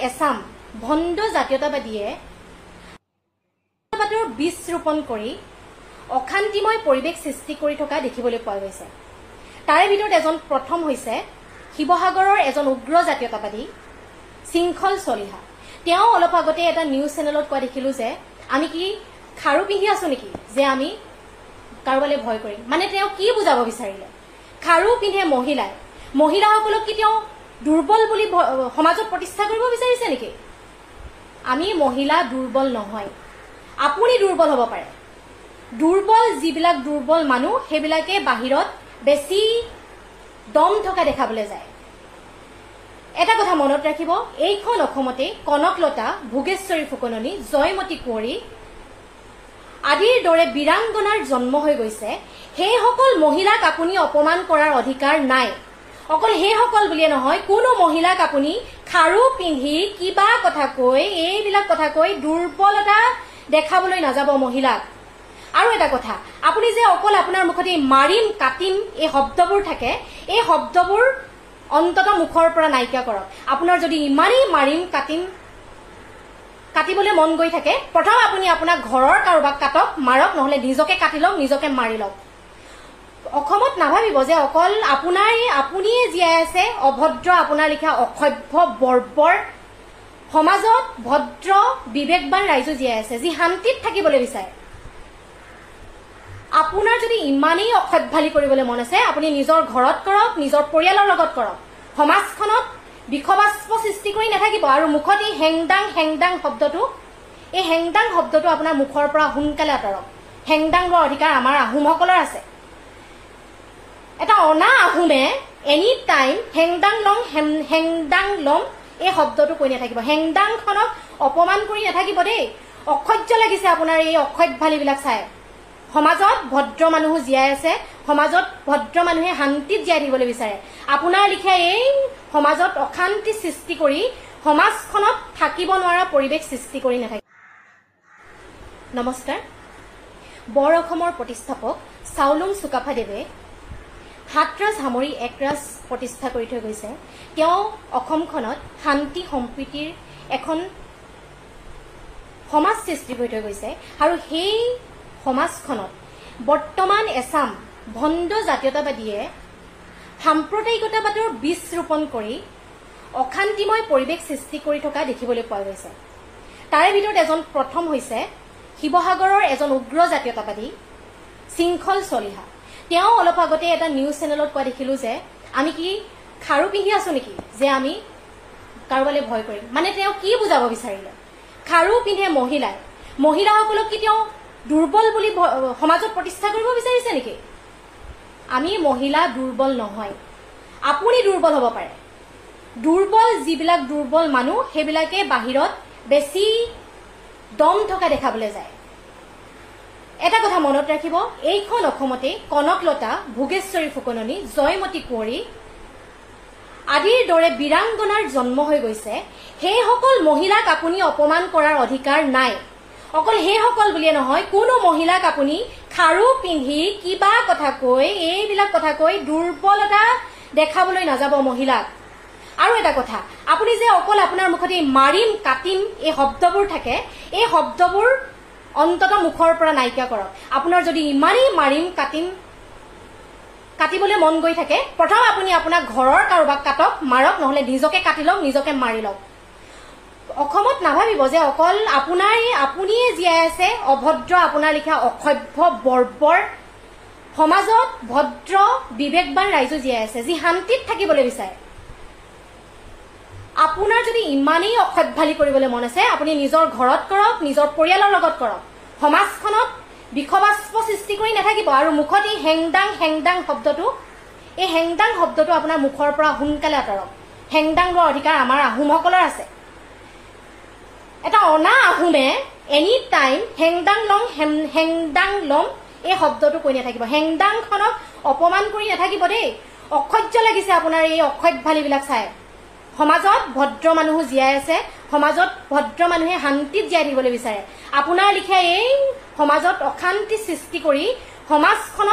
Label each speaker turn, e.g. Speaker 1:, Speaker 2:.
Speaker 1: এছাম ভণ্ড জাতীয়তাবাদীয়ে বীজ ৰোপণ কৰি অশান্তিময় পৰিৱেশ সৃষ্টি কৰি থকা দেখিবলৈ পোৱা গৈছে। তাৰে ভিতৰত এজন প্ৰথম হৈছে শিৱসাগৰৰ এজন উগ্ৰ জাতীয়তাবাদী শৃংখল চলিহা। তেওঁ অলপ আগতে এটা নিউজ চেনেলত কোৱা দেখিলো যে আমি কি খাৰু পিন্ধি আছো নেকি যে আমি কাৰোবালৈ ভয় কৰিম। মানে তেওঁ কি বুজাব বিচাৰিলে? খাৰু পিন্ধে মহিলাসকলক কি তেওঁ দুৰ্বল বুলি সমাজত প্ৰতিষ্ঠা কৰিব বিচাৰিছে নেকি? আমি মহিলা দুৰ্বল নহয়, আপুনি দুৰ্বল হ'ব পাৰে। দুৰ্বল যিবিলাক দুৰ্বল মানুহ সেইবিলাকে বাহিৰত বেছি দম থকা দেখাবলৈ যায়। এটা কথা মনত ৰাখিব, এইখন অসমতে কনকলতা, ভোগেশ্বৰী ফুকননী, জয়মতী কুঁৱৰী আদিৰ দৰে বীৰাংগনাৰ জন্ম হৈ গৈছে। সেইসকল মহিলাক আপুনি অপমান কৰাৰ অধিকাৰ নাই। অকল সেইসকল বুলিয়ে নহয়, কোনো মহিলাক আপুনি খাৰু পিন্ধি কিবা কথা কৈ এইবিলাক কথা কৈ দুৰ্বলতা দেখাবলৈ নাযাব মহিলাক। আৰু এটা কথা, আপুনি যে অকল আপোনাৰ মুখতে মাৰিম কাটিম এই শব্দবোৰ থাকে, এই শব্দবোৰ অন্তত মুখৰ পৰা নাইকিয়া কৰক। আপোনাৰ যদি ইমানেই মাৰিম কাটিবলৈ মন গৈ থাকে, প্ৰথম আপুনি আপোনাৰ ঘৰৰ কাৰোবাক কাটক, মাৰক, নহলে নিজকে কাটি লওক, নিজকে মাৰি লওক। অসমত নাভাবিব যে অকল আপুনিয়ে জীয়াই আছে অভদ্ৰ, আপোনাৰ লিখা অসভ্য বৰ্বৰ সমাজত ভদ্ৰ বিবেকবান ৰাইজো জীয়াই আছে যি শান্তিত থাকিবলৈ বিচাৰে। আপোনাৰ যদি ইমানেই অসভ্যালি কৰিবলৈ মন আছে, আপুনি নিজৰ ঘৰত কৰক, নিজৰ পৰিয়ালৰ লগত কৰক। সমাজখনত বিষবাষ্প সৃষ্টি কৰি নাথাকিব। আৰু মুখত এই হেংদাং শব্দটো, এই হেংদাং শব্দটো আপোনাৰ মুখৰ পৰা সোনকালে আঁতৰক। হেংদাং লোৱাৰ অধিকাৰ আমাৰ আহোমসকলৰ আছে। এটা অনা আহোমে এনি টাইম হেংদাং লম এই শব্দটো কৈ নাথাকিব। হেংদাংখনক অপমান কৰি নাথাকিব দেই। অসহ্য লাগিছে আপোনাৰ এই অসভ্যালিবিলাক চাই। সমাজত ভদ্ৰ মানুহো জীয়াই আছে, সমাজত ভদ্ৰ মানুহে শান্তিত জীয়াই থাকিবলৈ বিচাৰে। আপোনাৰ লিখা এই সমাজত অশান্তি সৃষ্টি কৰি সমাজখনত থাকিব নোৱাৰা পৰিৱেশ সৃষ্টি কৰি নাথাকে। নমস্কাৰ। বৰ অসমৰ প্ৰতিষ্ঠাপক চাওলুং চুকাফাদেৱে সাতৰাজ সামৰি একৰাজ প্ৰতিষ্ঠা কৰি থৈ গৈছে। তেওঁ অসমখনত শান্তি সম্প্ৰীতিৰ এখন সমাজ সৃষ্টি কৰি থৈ গৈছে। আৰু সেই সমাজখনত বৰ্তমান এছাম ভণ্ড জাতীয়তাবাদীয়ে সাম্প্ৰদায়িকতাবাদৰ বীজ ৰোপণ কৰি অশান্তিময় পৰিৱেশ সৃষ্টি কৰি থকা দেখিবলৈ পোৱা গৈছে। তাৰে ভিতৰত এজন প্ৰথম হৈছে শিৱসাগৰৰ এজন উগ্ৰ জাতীয়তাবাদী শৃংখল চলিহা। তেওঁ অলপ আগতে এটা নিউজ চেনেলত কোৱা দেখিলো যে আমি কি খাৰু পিন্ধি আছো নেকি যে আমি কাৰোবালৈ ভয় কৰিম। মানে তেওঁ কি বুজাব বিচাৰিলে? খাৰু পিন্ধে মহিলাসকলক কি তেওঁ দুৰ্বল বুলি সমাজত প্ৰতিষ্ঠা কৰিব বিচাৰিছে নেকি? আমি মহিলা দুৰ্বল নহয়, আপুনি দুৰ্বল হ'ব পাৰে। দুৰ্বল যিবিলাক দুৰ্বল মানুহ সেইবিলাকে বাহিৰত বেছি দম থকা দেখাবলৈ যায়। এটা কথা মনত ৰাখিব, এইখন অসমতে কনকলতা, ভোগেশ্বৰী ফুকননী, জয়মতী কুঁৱৰী আদিৰ দৰে বীৰাংগনাৰ জন্ম হৈ গৈছে। সেইসকল মহিলাক আপুনি অপমান কৰাৰ অধিকাৰ নাই। অকল সেইসকল বুলিয়ে নহয়, কোনো মহিলাক আপুনি খাৰু পিন্ধি কিবা কথা কৈ এইবিলাক কথা কৈ দুৰ্বলতা দেখাবলৈ নাযাব মহিলাক। আৰু এটা কথা, আপুনি যে অকল আপোনাৰ মুখতে মাৰিম কাটিম এই শব্দবোৰ থাকে, এই শব্দবোৰ অন্তত মুখৰ পৰা নাইকিয়া কৰক। আপোনাৰ যদি ইমানেই মাৰিম কাটিবলৈ মন গৈ থাকে, প্ৰথম আপুনি আপোনাৰ ঘৰৰ কাৰোবাক কাটক, মাৰক, নহলে নিজকে কাটি লওক, নিজকে মাৰি লওক। অসমত নাভাবিব যে অকল আপুনিয়ে জীয়াই আছে অভদ্ৰ, আপোনাৰ লিখা অসভ্য বৰ্বৰ সমাজত ভদ্ৰ বিবেকবান ৰাইজো জীয়াই আছে যি শান্তিত থাকিবলৈ বিচাৰে। আপোনাৰ যদি ইমানেই অসভ্যালি কৰিবলৈ মন আছে, আপুনি নিজৰ ঘৰত কৰক, নিজৰ পৰিয়ালৰ লগত কৰক। সমাজখনত বিষবাষ্প সৃষ্টি কৰি নাথাকিব। আৰু মুখত এই হেংদাং শব্দটো, এই হেংদাং শব্দটো আপোনাৰ মুখৰ পৰা সোনকালে আঁতৰক। হেংদাং লোৱাৰ অধিকাৰ আমাৰ আহোমসকলৰ আছে। এটা অনা আহোমে এনি টাইম হেংদাং লম এই শব্দটো কৈ নাথাকিব। হেংদাংখনক অপমান কৰি নাথাকিব দেই। অসহ্য লাগিছে আপোনাৰ এই অসভ্যালিবিলাক চাই। সমাজত ভদ্ৰ মানুহো জীয়াই আছে, সমাজত ভদ্ৰ মানুহে শান্তিত জীয়াই থাকিবলৈ বিচাৰে। আপোনাৰ লিখা এই সমাজত অশান্তি সৃষ্টি কৰি সমাজখনত